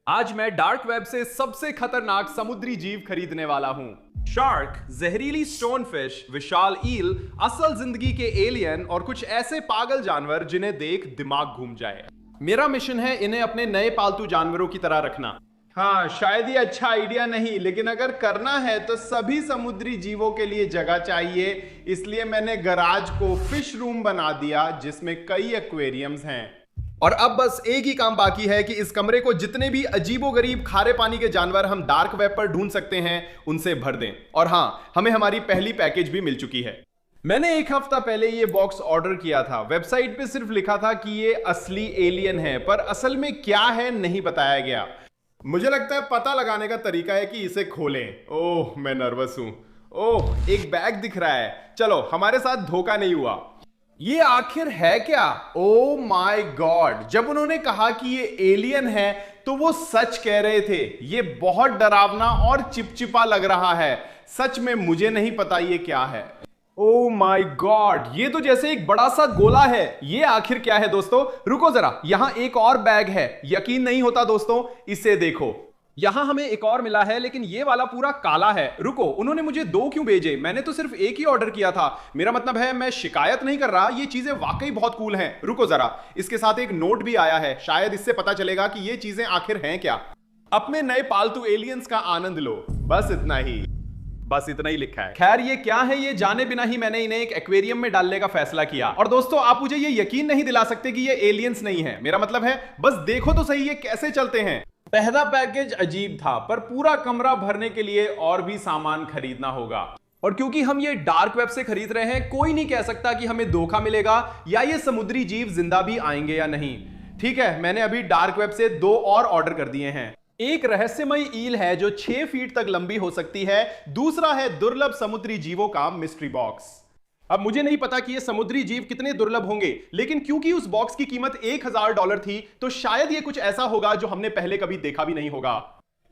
आज मैं dark web से सबसे खतरनाक समुद्री जीव खरीदने वाला हूं। शार्क, जहरीली स्टोन फिश, विशाल ईल, असल जिंदगी के एलियन और कुछ ऐसे पागल जानवर जिन्हें देख दिमाग घूम जाए। मेरा मिशन है इन्हें अपने नए पालतू जानवरों की तरह रखना। हाँ, शायद ये अच्छा आइडिया नहीं, लेकिन अगर करना है तो सभी समुद्री जीवों के लिए जगह चाहिए। इसलिए मैंने गराज को फिश रूम बना दिया जिसमें कई एक्वेरियम्स हैं। और अब बस एक ही काम बाकी है कि इस कमरे को जितने भी अजीबोगरीब खारे पानी के जानवर हम डार्क वेब पर ढूंढ सकते हैं उनसे भर दें। और हाँ, हमें हमारी पहली पैकेज भी मिल चुकी है। मैंने एक हफ्ता पहले ये बॉक्स ऑर्डर किया था। वेबसाइट पे सिर्फ लिखा था कि ये असली एलियन है, पर असल में क्या है नहीं बताया गया। मुझे लगता है पता लगाने का तरीका है कि इसे खोलें। ओह, मैं नर्वस हूं। ओह, एक बैग दिख रहा है। चलो, हमारे साथ धोखा नहीं हुआ। ये आखिर है क्या? ओ माय गॉड, जब उन्होंने कहा कि ये एलियन है तो वो सच कह रहे थे। ये बहुत डरावना और चिपचिपा लग रहा है। सच में मुझे नहीं पता ये क्या है। ओ माय गॉड, ये तो जैसे एक बड़ा सा गोला है। ये आखिर क्या है दोस्तों? रुको जरा, यहां एक और बैग है। यकीन नहीं होता दोस्तों, इसे देखो। यहां हमें एक और मिला है, लेकिन ये वाला पूरा काला है। रुको, उन्होंने मुझे दो क्यों भेजे? मैंने तो सिर्फ एक ही ऑर्डर किया था। मेरा मतलब है, मैं शिकायत नहीं कर रहा, ये चीजें वाकई बहुत कूल हैं। रुको जरा, इसके साथ एक नोट भी आया है। शायद इससे पता चलेगा कि ये चीजें आखिर हैं क्या। अपने नए पालतू एलियंस का आनंद लो। बस इतना ही, बस इतना ही लिखा है। खैर, ये क्या है ये जाने बिना ही मैंने इन्हें एक एक्वेरियम में डालने का फैसला किया। और दोस्तों, आप मुझे ये यकीन नहीं दिला सकते कि ये एलियंस नहीं है। मेरा मतलब है, बस देखो तो सही ये कैसे चलते हैं। पहला पैकेज अजीब था, पर पूरा कमरा भरने के लिए और भी सामान खरीदना होगा। और क्योंकि हम ये डार्क वेब से खरीद रहे हैं, कोई नहीं कह सकता कि हमें धोखा मिलेगा या ये समुद्री जीव जिंदा भी आएंगे या नहीं। ठीक है, मैंने अभी डार्क वेब से दो और ऑर्डर कर दिए हैं। एक रहस्यमयी ईल है जो 6 फीट तक लंबी हो सकती है। दूसरा है दुर्लभ समुद्री जीवों का मिस्ट्री बॉक्स। अब मुझे नहीं पता कि ये समुद्री जीव कितने दुर्लभ होंगे, लेकिन क्योंकि उस बॉक्स की कीमत $1000 थी, तो शायद ये कुछ ऐसा होगा जो हमने पहले कभी देखा भी नहीं होगा।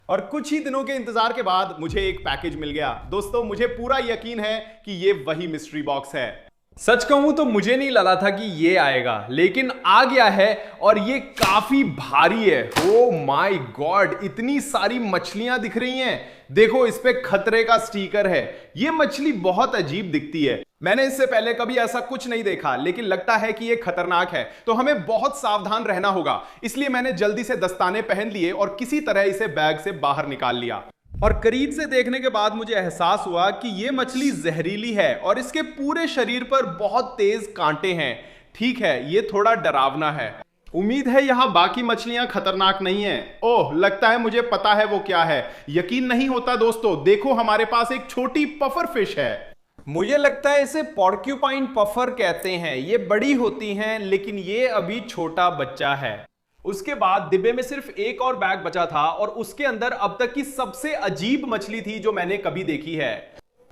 और कुछ ही दिनों के इंतजार के बाद मुझे एक पैकेज मिल गया। दोस्तों, मुझे पूरा यकीन है कि ये वही मिस्ट्री बॉक्स है। सच कहूं तो मुझे नहीं लगा था कि ये आएगा, लेकिन आ गया है और ये काफी भारी है। ओ माय गॉड, इतनी सारी मछलियां दिख रही हैं। देखो, इस पे खतरे का स्टिकर है। ये मछली बहुत अजीब दिखती है। मैंने इससे पहले कभी ऐसा कुछ नहीं देखा, लेकिन लगता है कि ये खतरनाक है, तो हमें बहुत सावधान रहना होगा। इसलिए मैंने जल्दी से दस्ताने पहन लिए और किसी तरह इसे बैग से बाहर निकाल लिया। और करीब से देखने के बाद मुझे एहसास हुआ कि यह मछली जहरीली है और इसके पूरे शरीर पर बहुत तेज कांटे हैं। ठीक है, यह थोड़ा डरावना है। उम्मीद है यहां बाकी मछलियां खतरनाक नहीं हैं। ओह, लगता है मुझे पता है वो क्या है। यकीन नहीं होता दोस्तों, देखो हमारे पास एक छोटी पफर फिश है। मुझे लगता है इसे पॉर्क्यूपाइन पफर कहते हैं। ये बड़ी होती हैं, लेकिन ये अभी छोटा बच्चा है। उसके बाद डिब्बे में सिर्फ एक और बैग बचा था और उसके अंदर अब तक की सबसे अजीब मछली थी जो मैंने कभी देखी है।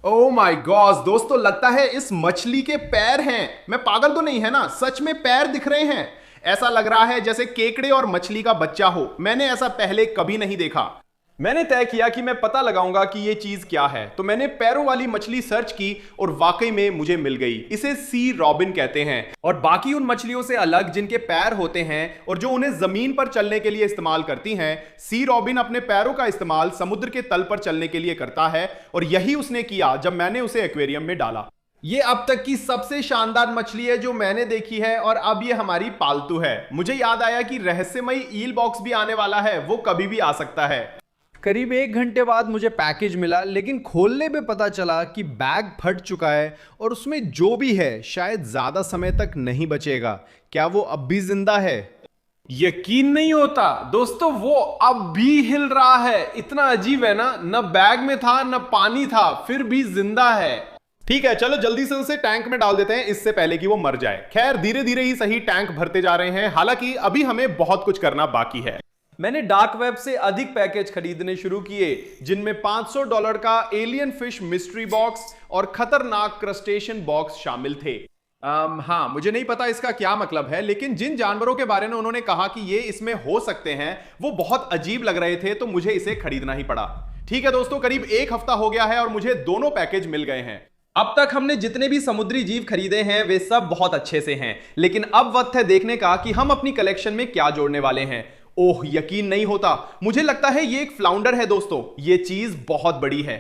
ओह माय गॉड दोस्तों, लगता है इस मछली के पैर हैं। मैं पागल तो नहीं है ना? सच में पैर दिख रहे हैं। ऐसा लग रहा है जैसे केकड़े और मछली का बच्चा हो। मैंने ऐसा पहले कभी नहीं देखा। मैंने तय किया कि मैं पता लगाऊंगा कि ये चीज क्या है, तो मैंने पैरों वाली मछली सर्च की और वाकई में मुझे मिल गई। इसे सी रॉबिन कहते हैं और बाकी उन मछलियों से अलग जिनके पैर होते हैं और जो उन्हें जमीन पर चलने के लिए इस्तेमाल करती हैं, सी रॉबिन अपने पैरों का इस्तेमाल समुद्र के तल पर चलने के लिए करता है। और यही उसने किया जब मैंने उसे एक्वेरियम में डाला। ये अब तक की सबसे शानदार मछली है जो मैंने देखी है और अब ये हमारी पालतू है। मुझे याद आया कि रहस्यमयी ईल बॉक्स भी आने वाला है, वो कभी भी आ सकता है। करीब 1 घंटे बाद मुझे पैकेज मिला, लेकिन खोलने पे पता चला कि बैग फट चुका है और उसमें जो भी है शायद ज्यादा समय तक नहीं बचेगा। क्या वो अब भी जिंदा है? यकीन नहीं होता दोस्तों, वो अब भी हिल रहा है। इतना अजीब है ना? न बैग में था न पानी था, फिर भी जिंदा है। ठीक है, चलो जल्दी से उसे टैंक में डाल देते हैं इससे पहले कि वो मर जाए। खैर, धीरे धीरे ही सही टैंक भरते जा रहे हैं। हालांकि अभी हमें बहुत कुछ करना बाकी है। मैंने डार्क वेब से अधिक पैकेज खरीदने शुरू किए, जिनमें $500 का एलियन फिश मिस्ट्री बॉक्स और खतरनाक क्रस्टेशियन बॉक्स शामिल थे। हाँ, मुझे नहीं पता इसका क्या मतलब है, लेकिन जिन जानवरों के बारे में उन्होंने कहा कि ये इसमें हो सकते हैं वो बहुत अजीब लग रहे थे, तो मुझे इसे खरीदना ही पड़ा। ठीक है दोस्तों, करीब 1 हफ्ता हो गया है और मुझे दोनों पैकेज मिल गए हैं। अब तक हमने जितने भी समुद्री जीव खरीदे हैं वे सब बहुत अच्छे से हैं, लेकिन अब वक्त है देखने का कि हम अपनी कलेक्शन में क्या जोड़ने वाले हैं। ओह, यकीन नहीं होता, मुझे लगता है ये एक फ्लाउंडर है दोस्तों। ये चीज बहुत बड़ी है।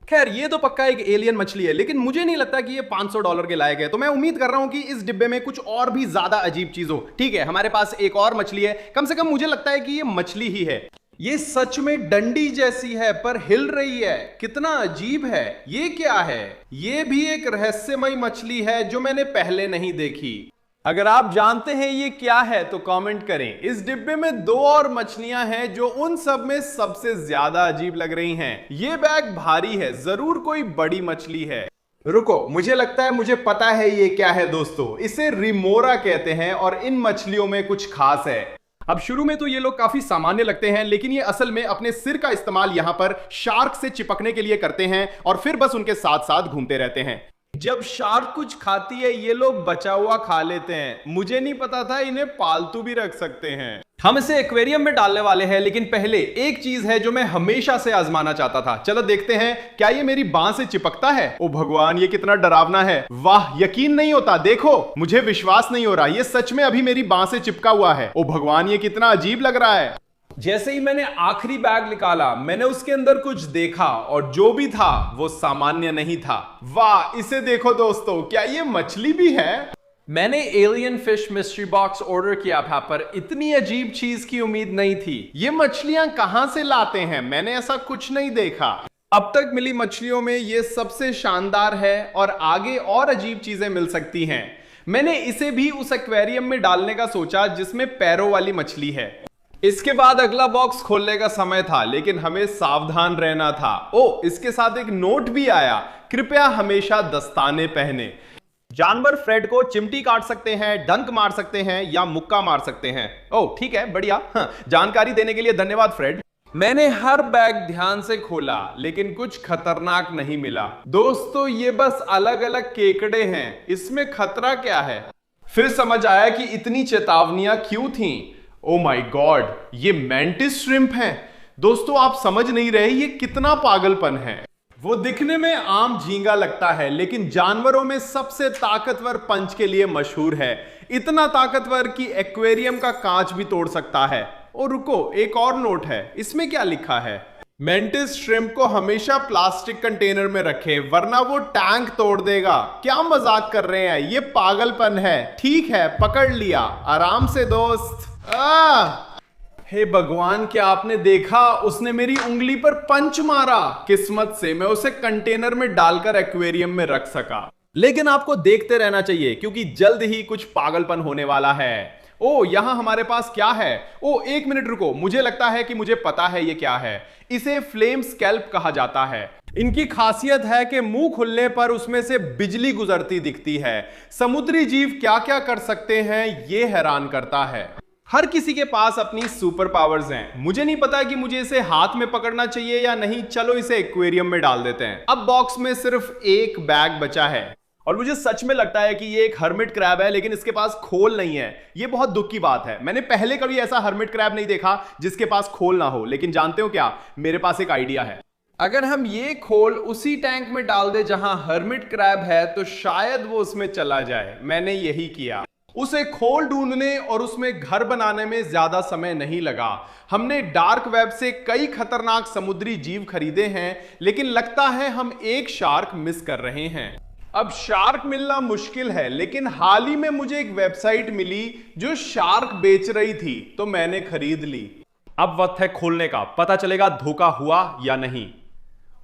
खैर, ये तो पक्का एक एलियन मछली है, लेकिन मुझे नहीं लगता कि ये $500 के लायक है। तो मैं उम्मीद कर रहा हूं कि इस डिब्बे में कुछ और भी ज्यादा अजीब चीज हो। ठीक है, हमारे पास एक और मछली है। कम से कम मुझे लगता है कि ये मछली ही है। ये सच में डंडी जैसी है पर हिल रही है। कितना अजीब है। ये क्या है? ये भी एक रहस्यमय मछली है जो मैंने पहले नहीं देखी। अगर आप जानते हैं ये क्या है तो कमेंट करें। इस डिब्बे में 2 और मछलियां हैं जो उन सब में सबसे ज्यादा अजीब लग रही हैं। ये बैग भारी है, जरूर कोई बड़ी मछली है। रुको, मुझे लगता है मुझे पता है ये क्या है दोस्तों। इसे रिमोरा कहते हैं और इन मछलियों में कुछ खास है। अब शुरू में तो ये लोग काफी सामान्य लगते हैं, लेकिन ये असल में अपने सिर का इस्तेमाल यहां पर शार्क से चिपकने के लिए करते हैं और फिर बस उनके साथ साथ घूमते रहते हैं। जब शार्क कुछ खाती है ये लोग बचा हुआ खा लेते हैं। मुझे नहीं पता था इन्हें पालतू भी रख सकते हैं। हम इसे एक्वेरियम में डालने वाले हैं, लेकिन पहले एक चीज है जो मैं हमेशा से आजमाना चाहता था। चलो देखते हैं क्या ये मेरी बांह से चिपकता है। ओ भगवान, ये कितना डरावना है। वाह, यकीन नहीं होता। देखो, मुझे विश्वास नहीं हो रहा, ये सच में अभी मेरी बांह से चिपका हुआ है। ओ भगवान, ये कितना अजीब लग रहा है। जैसे ही मैंने आखिरी बैग निकाला, मैंने उसके अंदर कुछ देखा और जो भी था वो सामान्य नहीं था। वाह, इसे देखो दोस्तों, क्या ये मछली भी है? मैंने alien fish mystery box order किया था, पर इतनी अजीब चीज की उम्मीद नहीं थी। ये मछलियां कहां से लाते हैं? मैंने ऐसा कुछ नहीं देखा। अब तक मिली मछलियों में ये सबसे शानदार है और आगे और अजीब चीजें मिल सकती हैं। मैंने इसे भी उस एक्वेरियम में डालने का सोचा जिसमें पैरों वाली मछली है। इसके बाद अगला बॉक्स खोलने का समय था, लेकिन हमें सावधान रहना था। ओ, इसके साथ एक नोट भी आया, कृपया हमेशा दस्ताने पहने। जानवर फ्रेड को चिमटी काट सकते हैं, डंक मार सकते हैं या मुक्का मार सकते हैं। ओह ठीक है, बढ़िया। जानकारी देने के लिए धन्यवाद फ्रेड। मैंने हर बैग ध्यान से खोला, लेकिन कुछ खतरनाक नहीं मिला। दोस्तों, ये बस अलग अलग केकड़े हैं, इसमें खतरा क्या है? फिर समझ आया कि इतनी चेतावनियां क्यों थीं। ओ माय गॉड, ये मैंटिस श्रिम्प हैं। दोस्तों, आप समझ नहीं रहे ये कितना पागलपन है। वो दिखने में आम झींगा लगता है, लेकिन जानवरों में सबसे ताकतवर पंच के लिए मशहूर है। इतना ताकतवर कि एक्वेरियम का कांच भी तोड़ सकता है। और रुको, एक और नोट है। इसमें क्या लिखा है? मेंटिस श्रिम्प को हमेशा प्लास्टिक कंटेनर में रखें, वरना वो टैंक तोड़ देगा। क्या मजाक कर रहे हैं? ये पागलपन है। ठीक है, पकड़ लिया। आराम से दोस्त। हे भगवान, क्या आपने देखा? उसने मेरी उंगली पर पंच मारा। किस्मत से मैं उसे कंटेनर में डालकर एक्वेरियम में रख सका। लेकिन आपको देखते रहना चाहिए, क्योंकि जल्द ही कुछ पागलपन होने वाला है। ओ, यहां हमारे पास क्या है? ओ, एक मिनट रुको, मुझे लगता है कि मुझे पता है ये क्या है। इसे फ्लेम स्कैल्प कहा जाता है। इनकी खासियत है कि मुंह खुलने पर उसमें से बिजली गुजरती दिखती है। समुद्री जीव क्या क्या कर सकते हैं, ये हैरान करता है। हर किसी के पास अपनी सुपर पावर्स हैं। मुझे नहीं पता कि मुझे इसे हाथ में पकड़ना चाहिए या नहीं। चलो इसे एक्वेरियम में डाल देते हैं। अब बॉक्स में सिर्फ एक बैग बचा है और मुझे सच में लगता है कि ये एक हर्मिट क्रैब है, लेकिन इसके पास खोल नहीं है। ये बहुत दुख की बात है। मैंने पहले कभी ऐसा हर्मिट क्रैब नहीं देखा जिसके पास खोल ना हो। लेकिन जानते हो क्या, मेरे पास एक आइडिया है। अगर हम ये खोल उसी टैंक में डाल दे जहां हर्मिट क्रैब है, तो शायद वो उसमें चला जाए। मैंने यही किया। उसे खोल ढूंढने और उसमें घर बनाने में ज्यादा समय नहीं लगा। हमने डार्क वेब से कई खतरनाक समुद्री जीव खरीदे हैं, लेकिन लगता है हम एक शार्क मिस कर रहे हैं। अब शार्क मिलना मुश्किल है, लेकिन हाल ही में मुझे एक वेबसाइट मिली जो शार्क बेच रही थी, तो मैंने खरीद ली। अब वक्त है खोलने का, पता चलेगा धोखा हुआ या नहीं।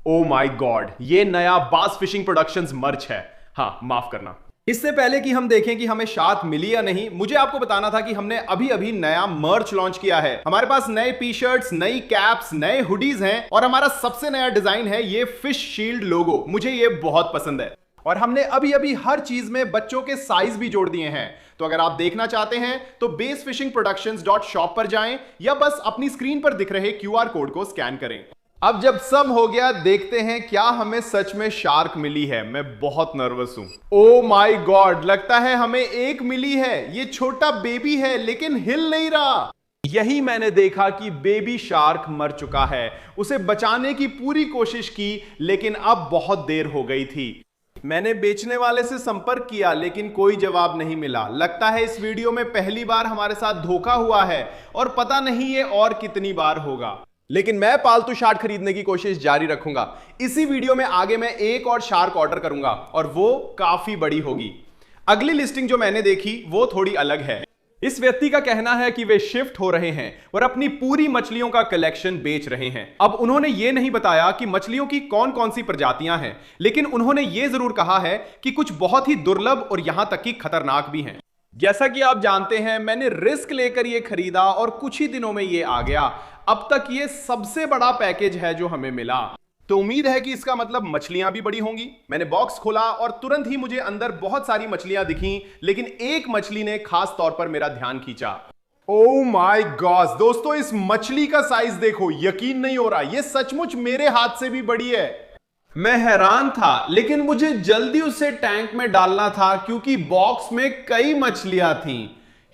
ओ माय गॉड, ये नया बास फिशिंग प्रोडक्शंस मर्च है। हाँ, माफ करना। इससे पहले कि हम देखें कि हमें शार्क मिली या नहीं, मुझे आपको बताना था कि हमने अभी अभी नया मर्च लॉन्च किया है। हमारे पास नए टी शर्ट्स, नई कैप्स, नए हुडीज हैं और हमारा सबसे नया डिजाइन है ये फिश शील्ड लोगो। मुझे ये बहुत पसंद है और हमने अभी अभी हर चीज में बच्चों के साइज भी जोड़ दिए हैं। तो अगर आप देखना चाहते हैं तो basefishingproductions.shop पर जाएं या बस अपनी स्क्रीन पर दिख रहे QR कोड को स्कैन करें। अब जब सब हो गया, देखते हैं क्या हमें सच में शार्क मिली है। मैं बहुत नर्वस हूं। ओ माय गॉड, लगता है हमें एक मिली है। ये छोटा बेबी है, लेकिन हिल नहीं रहा। यही मैंने देखा कि बेबी शार्क मर चुका है। उसे बचाने की पूरी कोशिश की, लेकिन अब बहुत देर हो गई थी। मैंने बेचने वाले से संपर्क किया लेकिन कोई जवाब नहीं मिला। लगता है इस वीडियो में पहली बार हमारे साथ धोखा हुआ है और पता नहीं ये और कितनी बार होगा। लेकिन मैं पालतू शार्क खरीदने की कोशिश जारी रखूंगा। इसी वीडियो में आगे मैं एक और शार्क ऑर्डर करूंगा और वो काफी बड़ी होगी। अगली लिस्टिंग जो मैंने देखी वो थोड़ी अलग है। इस व्यक्ति का कहना है कि वे शिफ्ट हो रहे हैं और अपनी पूरी मछलियों का कलेक्शन बेच रहे हैं। अब उन्होंने ये नहीं बताया कि मछलियों की कौन कौन सी प्रजातियां हैं, लेकिन उन्होंने ये जरूर कहा है कि कुछ बहुत ही दुर्लभ और यहां तक कि खतरनाक भी हैं। जैसा कि आप जानते हैं, मैंने रिस्क लेकर ये खरीदा और कुछ ही दिनों में ये आ गया। अब तक ये सबसे बड़ा पैकेज है जो हमें मिला, तो उम्मीद है कि इसका मतलब मछलियां भी बड़ी होंगी। मैंने बॉक्स खोला और तुरंत ही मुझे अंदर बहुत सारी मछलियां दिखीं, लेकिन एक मछली ने खास तौर पर मेरा ध्यान खींचा। ओह माय गॉड दोस्तों, इस मछली का साइज देखो, यकीन नहीं हो रहा, ये सचमुच मेरे हाथ से भी बड़ी है। मैं हैरान था, लेकिन मुझे जल्दी उसे टैंक में डालना था क्योंकि बॉक्स में कई मछलियां थीं।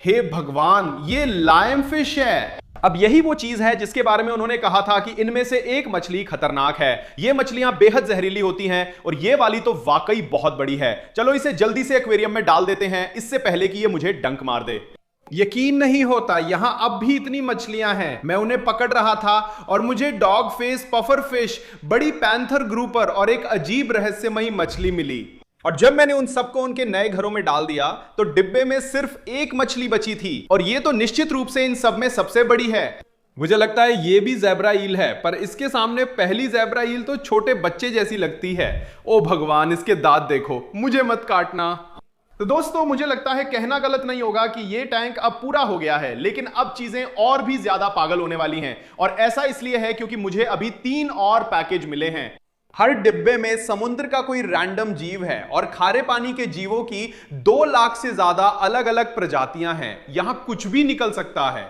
हे भगवान, ये लायम फिश है। अब यही वो चीज है जिसके बारे में उन्होंने कहा था कि इनमें से एक मछली खतरनाक है। ये मछलियां बेहद जहरीली होती हैं और ये वाली तो वाकई बहुत बड़ी है। चलो इसे जल्दी से एक्वेरियम में डाल देते हैं, इससे पहले कि ये मुझे डंक मार दे। यकीन नहीं होता, यहां अब भी इतनी मछलियां हैं। मैं उन्हें पकड़ रहा था और मुझे डॉग फेस, पफर फिश, बड़ी पैंथर ग्रुपर और एक अजीब रहस्यमयी मछली मिली। और जब मैंने उन सबको उनके नए घरों में डाल दिया तो डिब्बे में सिर्फ एक मछली बची थी और ये तो निश्चित रूप से इन सब में सबसे बड़ी है। मुझे लगता है ये भी ज़ेब्रा ईल है, पर इसके सामने पहली ज़ेब्रा ईल तो छोटे बच्चे जैसी लगती है। ओ भगवान, इसके दांत देखो, मुझे मत काटना। तो दोस्तों, मुझे लगता है कहना गलत नहीं होगा कि ये टैंक अब पूरा हो गया है, लेकिन अब चीजें और भी ज्यादा पागल होने वाली हैं। और ऐसा इसलिए है क्योंकि मुझे अभी 3 और पैकेज मिले हैं। हर डिब्बे में समुद्र का कोई रैंडम जीव है और खारे पानी के जीवों की 2 लाख से ज्यादा अलग अलग प्रजातियां हैं। यहां कुछ भी निकल सकता है।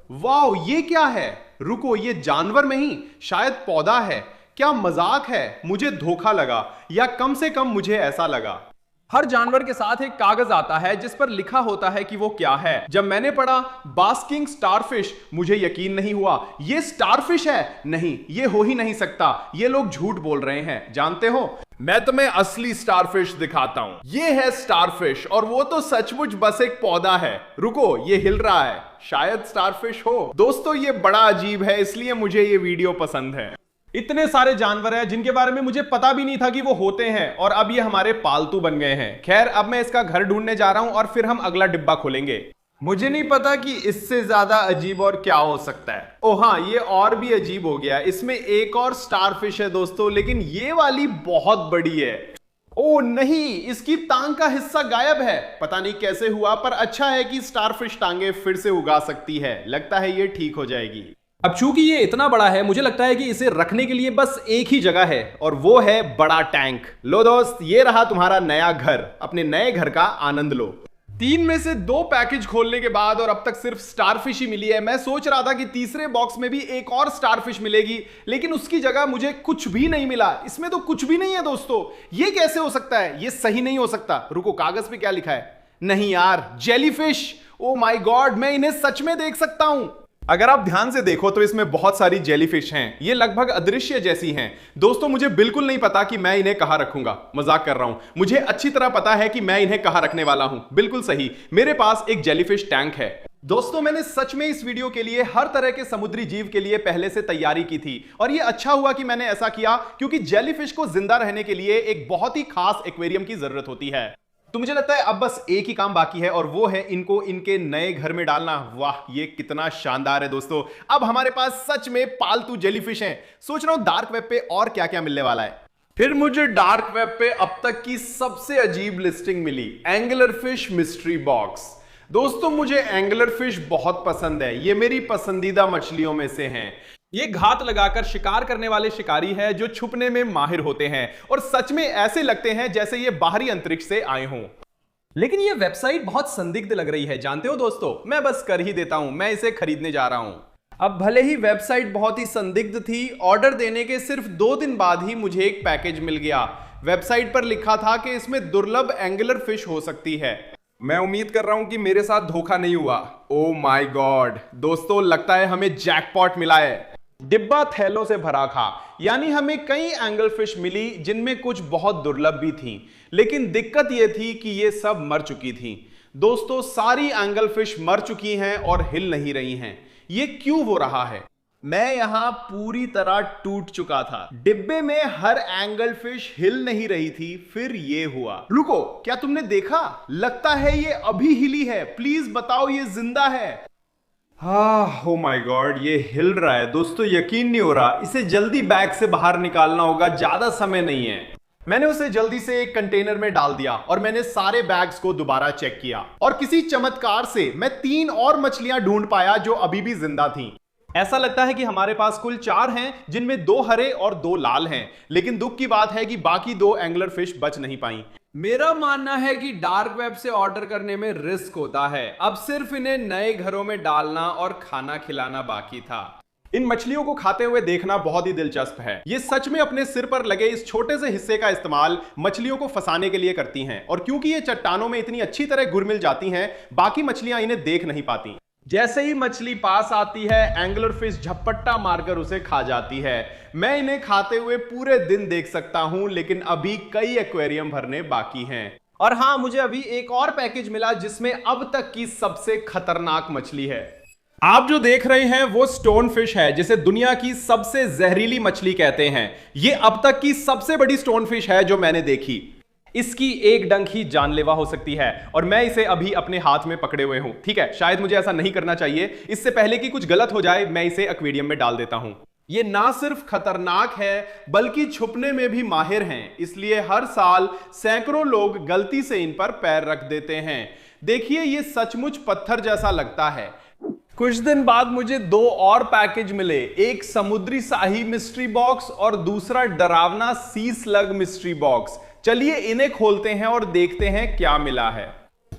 वाओ, ये क्या है? रुको, ये जानवर नहीं, शायद पौधा है। क्या मजाक है? मुझे धोखा लगा, या कम से कम मुझे ऐसा लगा। हर जानवर के साथ एक कागज आता है जिस पर लिखा होता है कि वो क्या है। जब मैंने पढ़ा बास्किंग स्टारफिश, मुझे यकीन नहीं हुआ। ये स्टारफिश है? नहीं, ये हो ही नहीं सकता। ये लोग झूठ बोल रहे हैं। जानते हो, मैं तुम्हें असली स्टारफिश दिखाता हूं। ये है स्टारफिश और वो तो सचमुच बस एक पौधा है। रुको, ये हिल रहा है, शायद स्टारफिश हो। दोस्तों, ये बड़ा अजीब है, इसलिए मुझे ये वीडियो पसंद है। इतने सारे जानवर हैं जिनके बारे में मुझे पता भी नहीं था कि वो होते हैं और अब ये हमारे पालतू बन गए हैं। खैर, अब मैं इसका घर ढूंढने जा रहा हूं और फिर हम अगला डिब्बा खोलेंगे। मुझे नहीं पता कि इससे ज्यादा अजीब और क्या हो सकता है। ओह हाँ, ये और भी अजीब हो गया। इसमें एक और स्टारफिश है दोस्तों, लेकिन ये वाली बहुत बड़ी है। ओह नहीं, इसकी टांग का हिस्सा गायब है। पता नहीं कैसे हुआ, पर अच्छा है कि स्टारफिश टांगे फिर से उगा सकती है। लगता है ये ठीक हो जाएगी। अब चूंकि ये इतना बड़ा है, मुझे लगता है कि इसे रखने के लिए बस एक ही जगह है और वो है बड़ा टैंक। लो दोस्त, ये रहा तुम्हारा नया घर। अपने नए घर का आनंद लो। 3 में से 2 पैकेज खोलने के बाद और अब तक सिर्फ स्टारफिश ही मिली है। मैं सोच रहा था कि तीसरे बॉक्स में भी एक और स्टारफिश मिलेगी, लेकिन उसकी जगह मुझे कुछ भी नहीं मिला। इसमें तो कुछ भी नहीं है दोस्तों। ये कैसे हो सकता है? ये सही नहीं हो सकता। रुको, कागज पे क्या लिखा है? नहीं यार, जेलीफिश। ओ माय गॉड, मैं इन्हें सच में देख सकता हूं। अगर आप ध्यान से देखो तो इसमें बहुत सारी जेलीफिश हैं। ये लगभग अदृश्य जैसी हैं। दोस्तों, मुझे बिल्कुल नहीं पता कि मैं इन्हें कहां रखूंगा। मजाक कर रहा हूं। मुझे अच्छी तरह पता है कि मैं इन्हें कहां रखने वाला हूं। बिल्कुल सही, मेरे पास एक जेलीफिश टैंक है। दोस्तों, मैंने सच में इस वीडियो के लिए हर तरह के समुद्री जीव के लिए पहले से तैयारी की थी और ये अच्छा हुआ कि मैंने ऐसा किया, क्योंकि जेलीफिश को जिंदा रहने के लिए एक बहुत ही खास एक्वेरियम की जरूरत होती है। तो मुझे लगता है अब बस एक ही काम बाकी है और वो है इनको इनके नए घर में डालना। वाह, ये कितना शानदार है दोस्तों। अब हमारे पास सच में पालतू जेलीफिश हैं। सोच रहा हूं डार्क वेब पे और क्या क्या मिलने वाला है। फिर मुझे डार्क वेब पे अब तक की सबसे अजीब लिस्टिंग मिली, एंगलर फिश मिस्ट्री बॉक्स। दोस्तों, मुझे एंगलर फिश बहुत पसंद है। ये मेरी पसंदीदा मछलियों में से हैं। ये घात लगाकर शिकार करने वाले शिकारी हैं जो छुपने में माहिर होते हैं और सच में ऐसे लगते हैं जैसे ये बाहरी अंतरिक्ष से आए हों। लेकिन ये वेबसाइट बहुत संदिग्ध लग रही है। जानते हो दोस्तों, मैं बस कर ही देता हूं। मैं इसे खरीदने जा रहा हूं। अब भले ही वेबसाइट बहुत ही संदिग्ध थी, ऑर्डर देने के सिर्फ 2 दिन बाद ही मुझे एक पैकेज मिल गया। वेबसाइट पर लिखा था कि इसमें दुर्लभ एंगुलर फिश हो सकती है। मैं उम्मीद कर रहा हूं कि मेरे साथ धोखा नहीं हुआ। ओह माय गॉड दोस्तों, लगता है हमें जैकपॉट मिला है। डिब्बा थैलों से भरा था। यानी हमें कई एंगल फिश मिली जिनमें कुछ बहुत दुर्लभ भी थी, लेकिन दिक्कत यह थी कि ये सब मर चुकी थी। दोस्तों, सारी एंगल फिश मर चुकी हैं और हिल नहीं रही हैं। ये क्यों हो रहा है? मैं यहां पूरी तरह टूट चुका था। डिब्बे में हर एंगल फिश हिल नहीं रही थी, फिर ये हुआ। रुको, क्या तुमने देखा? लगता है ये अभी हिली है। प्लीज बताओ ये जिंदा है। ओ माय गॉड, ये हिल रहा है। दोस्तों, यकीन नहीं हो रहा। इसे जल्दी बैग से बाहर निकालना होगा, ज्यादा समय नहीं है। मैंने उसे जल्दी से एक कंटेनर में डाल दिया और मैंने सारे बैग्स को दोबारा चेक किया और किसी चमत्कार से मैं 3 और मछलियां ढूंढ पाया जो अभी भी जिंदा थीं। ऐसा लगता है कि हमारे पास कुल 4 हैं, जिनमें 2 हरे और 2 लाल हैं, लेकिन दुख की बात है कि बाकी 2 एंगलर फिश बच नहीं पाई। मेरा मानना है कि डार्क वेब से ऑर्डर करने में रिस्क होता है। अब सिर्फ इन्हें नए घरों में डालना और खाना खिलाना बाकी था। इन मछलियों को खाते हुए देखना बहुत ही दिलचस्प है। ये सच में अपने सिर पर लगे इस छोटे से हिस्से का इस्तेमाल मछलियों को फंसाने के लिए करती हैं, और क्योंकि ये चट्टानों में इतनी अच्छी तरह घुल मिल जाती हैं, बाकी मछलियां इन्हें देख नहीं पाती। जैसे ही मछली पास आती है, एंगलर फिश झपट्टा मारकर उसे खा जाती है। मैं इन्हें खाते हुए पूरे दिन देख सकता हूं, लेकिन अभी कई एक्वेरियम भरने बाकी हैं। और हां, मुझे अभी एक और पैकेज मिला जिसमें अब तक की सबसे खतरनाक मछली है। आप जो देख रहे हैं वो स्टोन फिश है, जिसे दुनिया की सबसे जहरीली मछली कहते हैं। ये अब तक की सबसे बड़ी स्टोन फिश है जो मैंने देखी। इसकी एक डंक ही जानलेवा हो सकती है, और मैं इसे अभी अपने हाथ में पकड़े हुए हूं। ठीक है, शायद मुझे ऐसा नहीं करना चाहिए। इससे पहले कि कुछ गलत हो जाए, मैं इसे एक्वेरियम में डाल देता हूं। ये ना सिर्फ खतरनाक है, बल्कि छुपने में भी माहिर हैं। इसलिए हर साल सैकड़ों लोग गलती से इन पर पैर रख देते हैं। देखिए, ये सचमुच पत्थर जैसा लगता है। कुछ दिन बाद मुझे 2 और पैकेज मिले, एक समुद्री शाही मिस्ट्री बॉक्स और दूसरा डरावना सी स्लग मिस्ट्री बॉक्स। चलिए इन्हें खोलते हैं और देखते हैं क्या मिला है।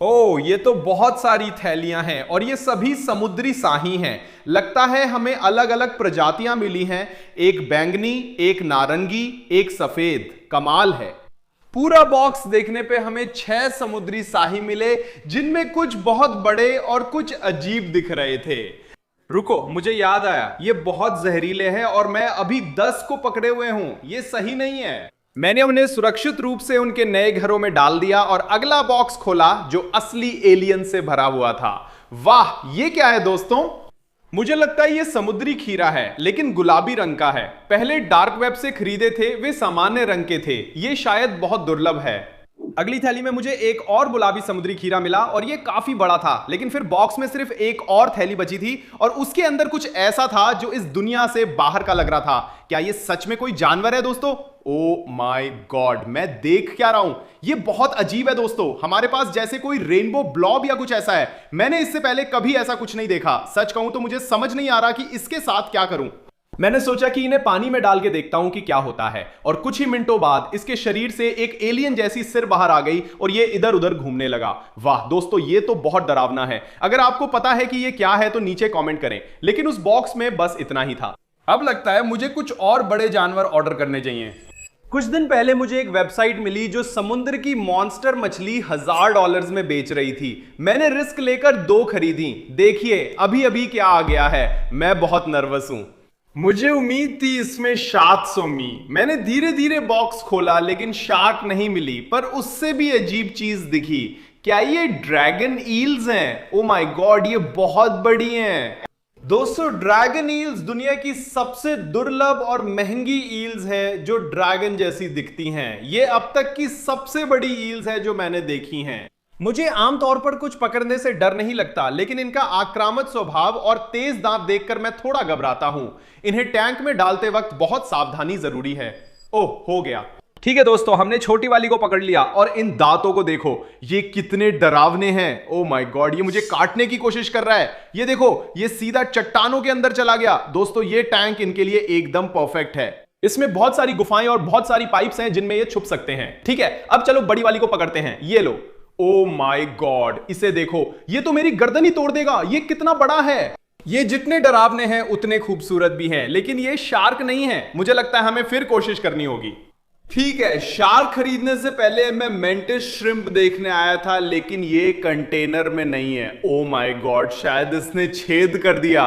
ओह, ये तो बहुत सारी थैलियां हैं और ये सभी समुद्री शाही हैं। लगता है हमें अलग अलग प्रजातियां मिली हैं, एक बैंगनी, एक नारंगी, एक सफेद। कमाल है। पूरा बॉक्स देखने पे हमें 6 समुद्री शाही मिले, जिनमें कुछ बहुत बड़े और कुछ अजीब दिख रहे थे। रुको, मुझे याद आया, ये बहुत जहरीले हैं और मैं अभी 10 को पकड़े हुए हूं। ये सही नहीं है। मैंने उन्हें सुरक्षित रूप से उनके नए घरों में डाल दिया और अगला बॉक्स खोला जो असली एलियन से भरा हुआ था। वाह, ये क्या है दोस्तों? मुझे लगता है ये समुद्री खीरा है, लेकिन गुलाबी रंग का है। पहले डार्क वेब से खरीदे थे, वे सामान्य रंग के थे। ये शायद बहुत दुर्लभ है। अगली थैली में मुझे एक और गुलाबी समुद्री खीरा मिला और ये काफी बड़ा था, लेकिन फिर बॉक्स में सिर्फ एक और थैली बची थी और उसके अंदर कुछ ऐसा था जो इस दुनिया से बाहर का लग रहा था। क्या ये सच में कोई जानवर है दोस्तों? ओ माय गॉड, मैं देख क्या रहा हूं? ये बहुत अजीब है दोस्तों। हमारे पास जैसे कोई रेनबो ब्लॉब या कुछ ऐसा है। मैंने इससे पहले कभी ऐसा कुछ नहीं देखा। सच कहूं तो मुझे समझ नहीं आ रहा कि इसके साथ क्या करूं। मैंने सोचा कि इन्हें पानी में डाल के देखता हूं कि क्या होता है, और कुछ ही मिनटों बाद इसके शरीर से एक एलियन जैसी सिर बाहर आ गई और ये इधर उधर घूमने लगा। वाह दोस्तों, ये तो बहुत डरावना है। अगर आपको पता है कि ये क्या है तो नीचे कमेंट करें, लेकिन उस बॉक्स में बस इतना ही था। अब लगता है मुझे कुछ और बड़े जानवर ऑर्डर करने चाहिए। कुछ दिन पहले मुझे एक वेबसाइट मिली जो समुद्र की मॉन्स्टर मछली $1000 में बेच रही थी। मैंने रिस्क लेकर 2 खरीदी। देखिए अभी अभी क्या आ गया है। मैं बहुत नर्वस हूं। मुझे उम्मीद थी इसमें शार्क होंगी। मैंने धीरे धीरे बॉक्स खोला, लेकिन शार्क नहीं मिली, पर उससे भी अजीब चीज दिखी। क्या ये ड्रैगन ईल्स हैं? ओ माय गॉड, ये बहुत बड़ी हैं। दोस्तों, ड्रैगन ईल्स दुनिया की सबसे दुर्लभ और महंगी ईल्स है जो ड्रैगन जैसी दिखती हैं। ये अब तक की सबसे बड़ी ईल्स है जो मैंने देखी हैं। मुझे आमतौर पर कुछ पकड़ने से डर नहीं लगता, लेकिन इनका आक्रामक स्वभाव और तेज दांत देखकर मैं थोड़ा घबराता हूं। इन्हें टैंक में डालते वक्त बहुत सावधानी जरूरी है। ओह, हो गया। ठीक है दोस्तों, हमने छोटी वाली को पकड़ लिया और इन दांतों को देखो, ये कितने डरावने हैं। ओह माय गॉड, ये मुझे काटने की कोशिश कर रहा है। ये देखो, ये सीधा चट्टानों के अंदर चला गया। दोस्तों, ये टैंक इनके लिए एकदम परफेक्ट है। इसमें बहुत सारी गुफाएं और बहुत सारी पाइप्स हैं जिनमें ये छुप सकते हैं। ठीक है, अब चलो बड़ी वाली को पकड़ते हैं। ये लो। ओ माय गॉड, इसे देखो, ये तो मेरी गर्दन ही तोड़ देगा। ये कितना बड़ा है। ये जितने डरावने हैं उतने खूबसूरत भी हैं, लेकिन ये शार्क नहीं है। मुझे लगता है हमें फिर कोशिश करनी होगी। ठीक है, शार्क खरीदने से पहले मैं मेंटिस श्रिम्प देखने आया था, लेकिन ये कंटेनर में नहीं है। ओ माय गॉड, शायद इसने छेद कर दिया।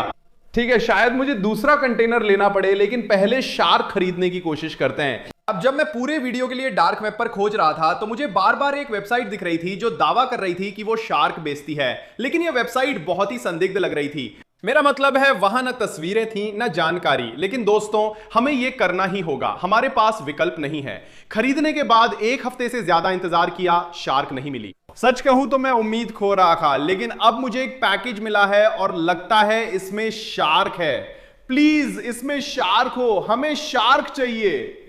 ठीक है, शायद मुझे दूसरा कंटेनर लेना पड़े, लेकिन पहले शार्क खरीदने की कोशिश करते हैं। अब जब मैं पूरे वीडियो के लिए डार्क वेब पर खोज रहा था तो मुझे बार बार एक वेबसाइट दिख रही थी जो दावा कर रही थी कि वो शार्क बेचती है, लेकिन यह वेबसाइट बहुत ही संदिग्ध लग रही थी। मेरा मतलब है वहां न तस्वीरें थी न जानकारी, लेकिन दोस्तों हमें यह करना ही होगा, हमारे पास विकल्प नहीं है। खरीदने के बाद 1 हफ्ते से ज्यादा इंतजार किया, शार्क नहीं मिली। सच कहूं तो मैं उम्मीद खो रहा था, लेकिन अब मुझे एक पैकेज मिला है और लगता है इसमें शार्क है। प्लीज इसमें शार्क हो, हमें शार्क चाहिए।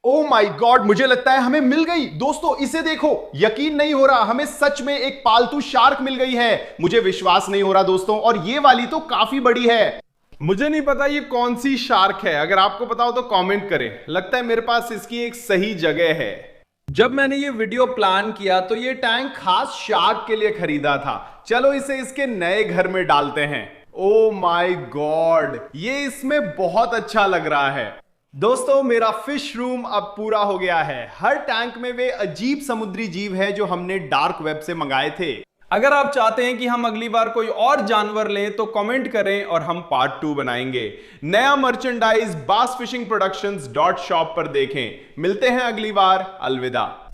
ओह माय गॉड, मुझे लगता है हमें मिल गई। दोस्तों इसे देखो, यकीन नहीं हो रहा, हमें सच में एक पालतू शार्क मिल गई है। मुझे विश्वास नहीं हो रहा दोस्तों, और ये वाली तो काफी बड़ी है। मुझे नहीं पता ये कौन सी शार्क है, अगर आपको पता हो तो कमेंट करें। लगता है मेरे पास इसकी एक सही जगह है। जब मैंने ये वीडियो प्लान किया तो ये टैंक खास शार्क के लिए खरीदा था। चलो इसे इसके नए घर में डालते हैं। ओह माय गॉड, ये इसमें बहुत अच्छा लग रहा है। दोस्तों मेरा फिश रूम अब पूरा हो गया है। हर टैंक में वे अजीब समुद्री जीव है जो हमने डार्क वेब से मंगाए थे। अगर आप चाहते हैं कि हम अगली बार कोई और जानवर लें तो कमेंट करें और हम पार्ट 2 बनाएंगे। नया मर्चेंडाइज bassfishingproductions.shop पर देखें। मिलते हैं अगली बार। अलविदा।